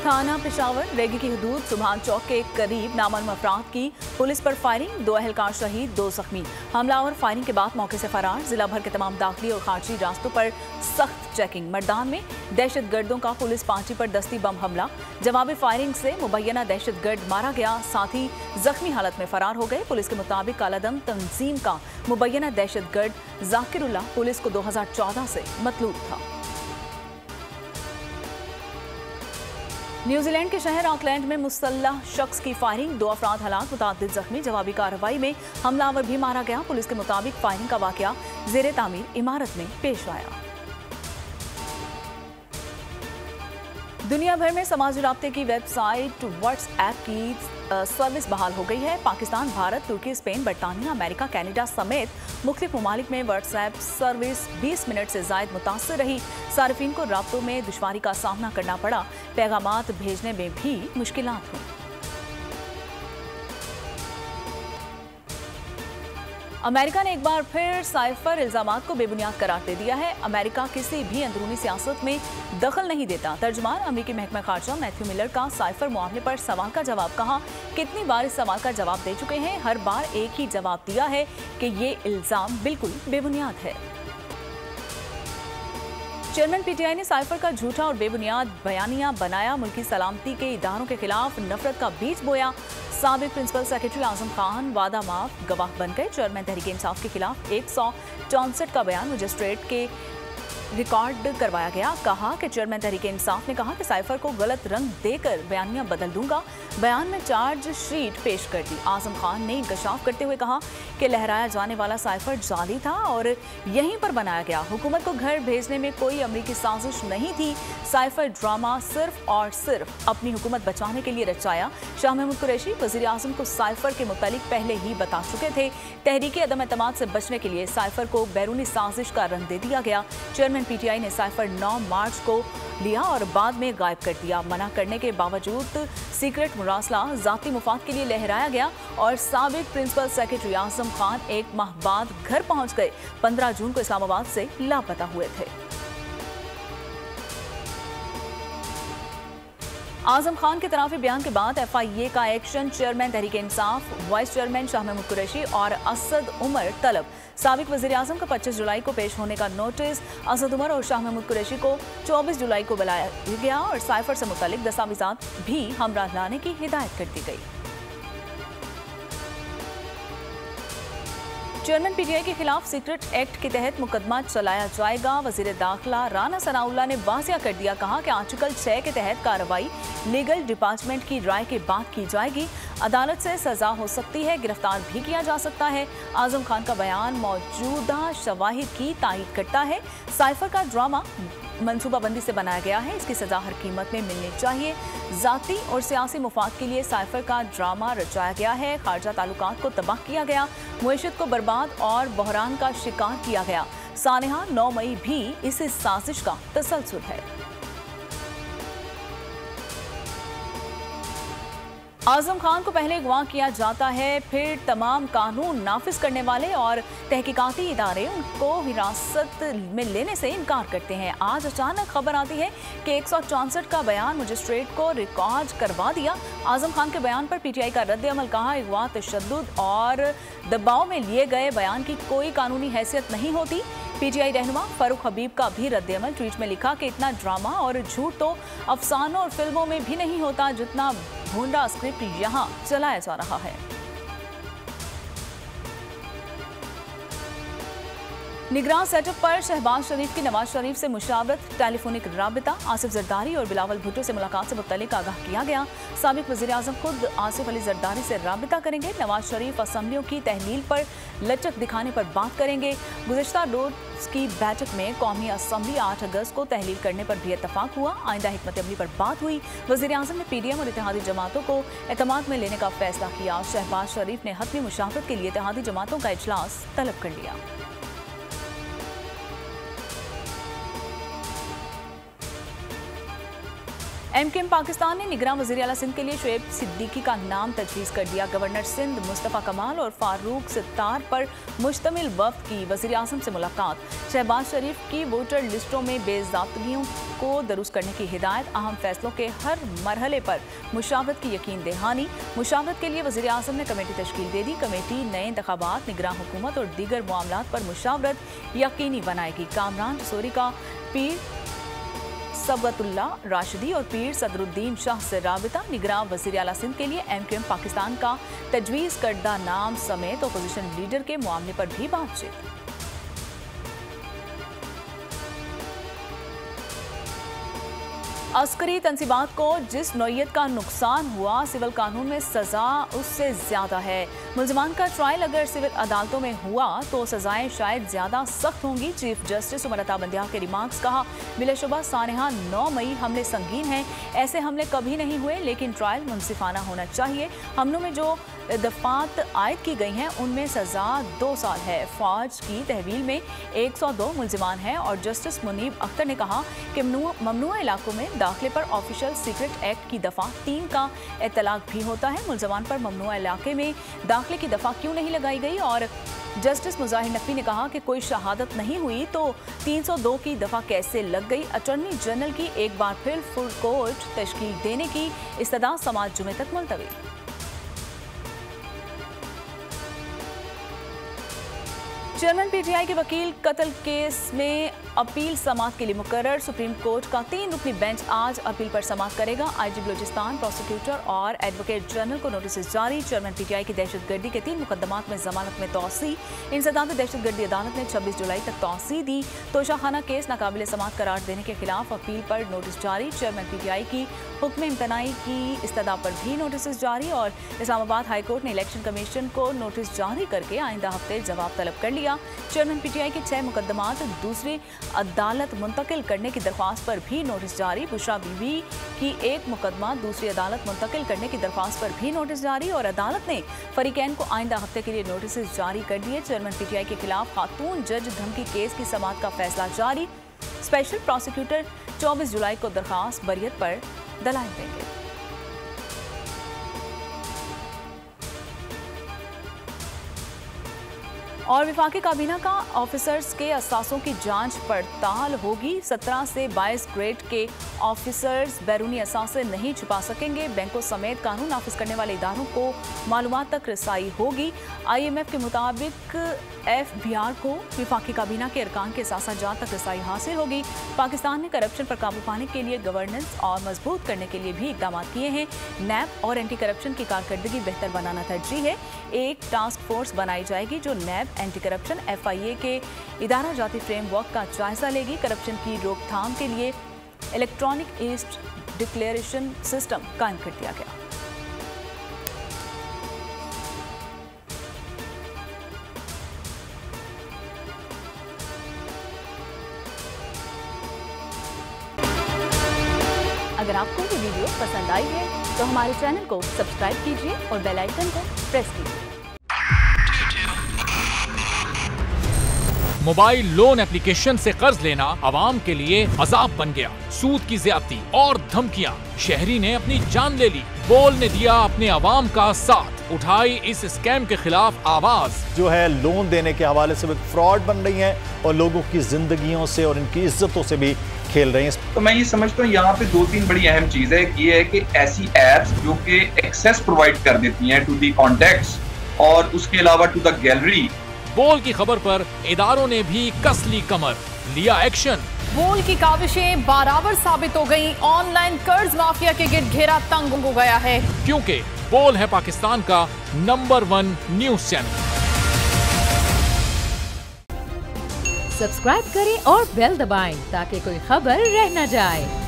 थाना पेशावर रेगी की हदूद सुभान चौक के करीब नामालूम अफराद की पुलिस पर फायरिंग, 2 अहलकार शहीद, 2 जख्मी। हमलावर फायरिंग के बाद मौके से फरार। जिला भर के तमाम दाखिली और खारजी रास्तों पर सख्त चेकिंग। मर्दान में दहशतगर्दों का पुलिस पार्टी पर दस्ती बम हमला, जवाबी फायरिंग से मुबैना दहशतगर्द मारा गया, साथ ही जख्मी हालत में फरार हो गए। पुलिस के मुताबिक कालादम तंजीम का मुबैना दहशतगर्द जाकिरुल्लाह पुलिस को 2014 से मतलूब था। न्यूजीलैंड के शहर ऑकलैंड में मुसल्लह शख्स की फायरिंग, 2 अफराद हलाक, मुतादिद जख्मी। जवाबी कार्रवाई में हमलावर भी मारा गया। पुलिस के मुताबिक फायरिंग का वाकया जेरे तामीर इमारत में पेश आया। दुनिया भर में समाजी राब्ते की वेबसाइट व्हाट्सएप की सर्विस बहाल हो गई है। पाकिस्तान, भारत, तुर्की, स्पेन, बरतानिया, अमेरिका, कनाडा समेत मुख्तलिफ ममालिक में व्हाट्सएप सर्विस 20 मिनट से जायद मुतासर रही। सार्फिन को राब्तों में दुश्वारी का सामना करना पड़ा, पैगामात भेजने में भी मुश्किलात हुई। अमेरिका ने एक बार फिर साइफर इल्जामात को बेबुनियाद करार दे दिया है। अमेरिका किसी भी अंदरूनी सियासत में दखल नहीं देता। तर्जुमान अमेरिकी महकमा खारजा मैथ्यू मिलर का साइफर मामले पर सवाल का जवाब, कहा कितनी बार इस सवाल का जवाब दे चुके हैं, हर बार एक ही जवाब दिया है कि ये इल्जाम बिल्कुल बेबुनियाद है। चेयरमैन पीटीआई ने साइफर का झूठा और बेबुनियाद बयानिया बनाया, मुल्की सलामती के इदारों के खिलाफ नफरत का बीज बोया। साबिक प्रिंसिपल सेक्रेटरी आजम खान वादा माफ गवाह बन गए। चेयरमैन तहरीक इंसाफ के खिलाफ 164 का बयान मजिस्ट्रेट के रिकॉर्ड करवाया गया। कहा कि चेयरमैन तहरीक इंसाफ ने कहा कि साइफर को गलत रंग देकर बयानियां बदल दूंगा। बयान में चार्जशीट पेश कर दी। आजम खान ने इंकशाफ करते हुए कहा कि लहराया जाने वाला साइफर जाली था और यहीं पर बनाया गया। हुकूमत को घर भेजने में कोई अमरीकी साजिश नहीं थी। साइफर ड्रामा सिर्फ और सिर्फ अपनी हुकूमत बचाने के लिए रचाया। शाह महमूद कुरैशी वज़ीर आज़म को साइफर के मुतालिक पहले ही बता चुके थे। तहरीक अदम एतमाद से बचने के लिए साइफर को बैरूनी साजिश का रंग दे दिया गया। चेयरमैन पीटीआई ने साइफर 9 मार्च को लिया और बाद में गायब कर दिया। मना करने के बावजूद सीक्रेट मुरासला जाती मुफाद के लिए लहराया गया और साबिक प्रिंसिपल सेक्रेटरी आजम खान 1 माह बाद घर पहुंच गए। 15 जून को इस्लामाबाद से लापता हुए थे। आजम खान के तराफी बयान के बाद FIA का action. Chairman Tehreek Insaf, vice chairman Shah Mahmood Qureshi और असद उमर तलब। साबिक वज़ीर आज़म का 25 जुलाई को पेश होने का नोटिस। असद उमर और शाह महमूद कुरैशी को 24 जुलाई को बुलाया गया और साइफर से मुतालिक दस्तावेज़ात भी हमरा लाने की हिदायत कर दी गई। चेयरमैन पीटीआई के खिलाफ सीक्रेट एक्ट के तहत मुकदमा चलाया जाएगा। वजीर दाखिला राना सनाउल्लाह ने वाज़िया कर दिया, कहा कि आर्टिकल 6 के तहत कार्रवाई लीगल डिपार्टमेंट की राय के बाद की जाएगी। अदालत से सजा हो सकती है, गिरफ्तार भी किया जा सकता है। आजम खान का बयान मौजूदा शवाहिद की तायीद करता है। साइफर का ड्रामा मनसूबाबंदी से बनाया गया है, इसकी सजा हर कीमत में मिलनी चाहिए। जाती और सियासी मुफाद के लिए साइफर का ड्रामा रचाया गया है। खारजा ताल्लुकात को तबाह किया गया, मुईशत को बर्बाद और बहरान का शिकार किया गया। सानेहा 9 मई भी इस साजिश का तसलसल है। आजम खान को पहले अगवा किया जाता है, फिर तमाम कानून नाफिज करने वाले और तहकीकाती इदारे उनको हिरासत में लेने से इनकार करते हैं। आज अचानक खबर आती है कि 164 का बयान मजिस्ट्रेट को रिकॉर्ड करवा दिया। आजम खान के बयान पर पीटीआई का रद्द अमल, कहा अगवा, तशद्दुद और दबाव में लिए गए बयान की कोई कानूनी हैसियत नहीं होती। पीटीआई रहनुमा फारूक हबीब का भी रद्द अमल, ट्वीट में लिखा कि इतना ड्रामा और झूठ तो अफसानों और फिल्मों में भी नहीं होता जितना भूंडा स्क्रिप्ट यहाँ चलाया जा रहा है। निगरान सेटअप पर शहबाज शरीफ की नवाज शरीफ से मुशावरत, टेलीफोनिक राबिता। आसिफ जरदारी और बिलावल भुट्टो से मुलाकात से मुतल्लिक आगाह किया गया। साबिक वज़ीर आज़म खुद आसिफ अली जरदारी से राबिता करेंगे। नवाज शरीफ असम्बलियों की तहलील पर लचक दिखाने पर बात करेंगे। गुज़िश्ता रोज़ की बैठक में कौमी असम्बली 8 अगस्त को तहलील करने पर भी इत्तफाक हुआ। आइंदा हिकमत अमली पर बात हुई। वज़ीर आज़म ने PDM और इत्तेहादी जमातों को एतमाद में लेने का फैसला किया। शहबाज शरीफ ने हतमी मुशावरत के लिए इत्तेहादी जमातों का इजलास तलब कर लिया। एमकेएम पाकिस्तान ने निगरान वज़ीर आला सिंध के लिए शुएब सिद्दीकी का नाम तजवीज़ कर दिया। गवर्नर सिंध मुस्तफ़ा कमाल और फारूक सित्तार पर मुश्तमिल वफ़द की वज़ीर आज़म से मुलाकात। शहबाज शरीफ की वोटर लिस्टों में बेज़ाब्तगियों को दुरुस्त करने की हिदायत। अहम फैसलों के हर मरहले पर मुशावरत की यकीन दहानी। मुशावरत के लिए वज़ीर आज़म ने कमेटी तश्कील दे दी। कमेटी नए इंतखाबात, निगरान हुकूमत और दीगर मामलात पर मुशावरत यकीनी बनाएगी। कामरान रसोरी का पीर सबगतुल्ला राशिदी और पीर सदरुद्दीन शाह से राबिता। निगरान वज़ीर आला सिंध के लिए एमकेएम पाकिस्तान का तजवीज़ करदा नाम समेत अपोजिशन लीडर के मामले पर भी बातचीत। अस्करी तंसीबात को जिस नौयत का नुकसान हुआ, सिविल कानून में सजा उससे ज्यादा है। मुलजमान का ट्रायल अगर सिविल अदालतों में हुआ तो सजाएं शायद ज्यादा सख्त होंगी। चीफ जस्टिस उमर अता बंदियाल के रिमार्क्स। कहा, बिलाशुबा सानेहा 9 मई हमले संगीन हैं। ऐसे हमले कभी नहीं हुए, लेकिन ट्रायल मुनसिफाना होना चाहिए। हमलों में जो दफात आयद की गई हैं उनमें सजा 2 साल है। फौज की तहवील में 102 मुलजिमान हैं। और जस्टिस मुनीब अख्तर ने कहा कि ममनुआ इलाकों में दाखिले पर ऑफिशियल सीक्रेट एक्ट की दफा 3 का इतलाक भी होता है। मुलजमान पर ममनुआ इलाके में दाखिले की दफा क्यों नहीं लगाई गई? और जस्टिस मुजाहिर नकवी ने कहा कि कोई शहादत नहीं हुई तो 302 की दफा कैसे लग गई? अटॉर्नी जनरल की एक बार फिर फुल कोर्ट तश्कील देने की इस्तदा समात जुमे तक मुलतवी। चेयरमैन पीटीआई के वकील कत्ल केस में अपील समात के लिए मुकर्रर। सुप्रीम कोर्ट का 3 रुकनी बेंच आज अपील पर समात करेगा। आईजी बलूचिस्तान, प्रोसिक्यूटर और एडवोकेट जनरल को नोटिस जारी। चेयरमैन पीटीआई की दहशतगर्दी के 3 मुकदमात में जमानत में तौसी। इंसदाद दहशतगर्दी अदालत ने 26 जुलाई तक तौसी दी। तोशाखाना केस नाकाबिल समात करार देने के खिलाफ अपील पर नोटिस जारी। चेयरमैन पीटीआई की हुक्म इम्तनाई की इस्तदा पर भी नोटिस जारी। और इस्लामाबाद हाई कोर्ट ने इलेक्शन कमीशन को नोटिस जारी करके आइंदा हफ्ते जवाब तलब कर लिया। चेयरमैन पीटीआई के 6 मुकदमात दूसरी अदालत मुंतकिल करने की दरख्वास्त पर भी नोटिस जारी। बुशरा बीबी की 1 मुकदमा दूसरी अदालत मुंतकिल करने की दरख्वास्त पर भी नोटिस जारी। और अदालत ने फरीकैन को आइंदा हफ्ते के लिए नोटिस जारी कर दिए। चेयरमैन पीटीआई के खिलाफ खातून जज धमकी केस की समात का फैसला जारी। स्पेशल प्रोसिक्यूटर 24 जुलाई को दरख्वास्त बरियत पर दलाइल देंगे। और विफाकी काबीना का ऑफिसर्स के असासों की जांच पड़ताल होगी। 17 से 22 ग्रेड के ऑफिसर्स बैरूनी असासे नहीं छुपा सकेंगे। बैंकों समेत कानून नाफिज करने वाले इदारों को मालूमात तक रसाई होगी। IMF के मुताबिक FBR को विफाकी काबीना के अरकान के साथ तक रसाई हासिल होगी। पाकिस्तान ने करप्शन पर काबू पाने के लिए गवर्नेंस और मजबूत करने के लिए भी इकदाम किए हैं। नैब और एंटी करप्शन की कारकर्दगी बेहतर बनाना तरजीह है। एक टास्क फोर्स बनाई जाएगी जो नैब, एंटी करप्शन, FIA के इदारा जाती फ्रेमवर्क का जायजा लेगी। करप्शन की रोकथाम के लिए इलेक्ट्रॉनिक ईस्ट डिक्लेरेशन सिस्टम कायम कर दिया गया। अगर आपको ये वीडियो पसंद आई है तो हमारे चैनल को सब्सक्राइब कीजिए और बेल आइकन को प्रेस कीजिए। मोबाइल लोन एप्लीकेशन से कर्ज लेना आवाम के लिए अजाब बन गया। सूद की ज्यादती और धमकियां, शहरी ने अपनी जान ले ली। बोल ने दिया अपने आवाम का साथ, उठाई इस स्कैम के खिलाफ आवाज। जो है लोन देने के हवाले से फ्रॉड बन रही हैं और लोगों की जिंदगियों से और इनकी इज्जतों से भी खेल रहे हैं। तो मैं ये समझता हूँ यहाँ पे 2-3 बड़ी अहम चीज है। ये है कि ऐसी एप्स जो कि एक्सेस प्रोवाइड कर देती हैं टू दी कॉन्टैक्ट्स और उसके अलावा टू द गैलरी। बोल की खबर पर इदारों ने भी कस ली कमर, लिया एक्शन। बोल की काविशें बराबर साबित हो गई। ऑनलाइन कर्ज माफिया के गिर्द घेरा तंग हो गया है, क्योंकि बोल है पाकिस्तान का नंबर 1 न्यूज चैनल। सब्सक्राइब करें और बेल दबाएं ताकि कोई खबर रह न जाए।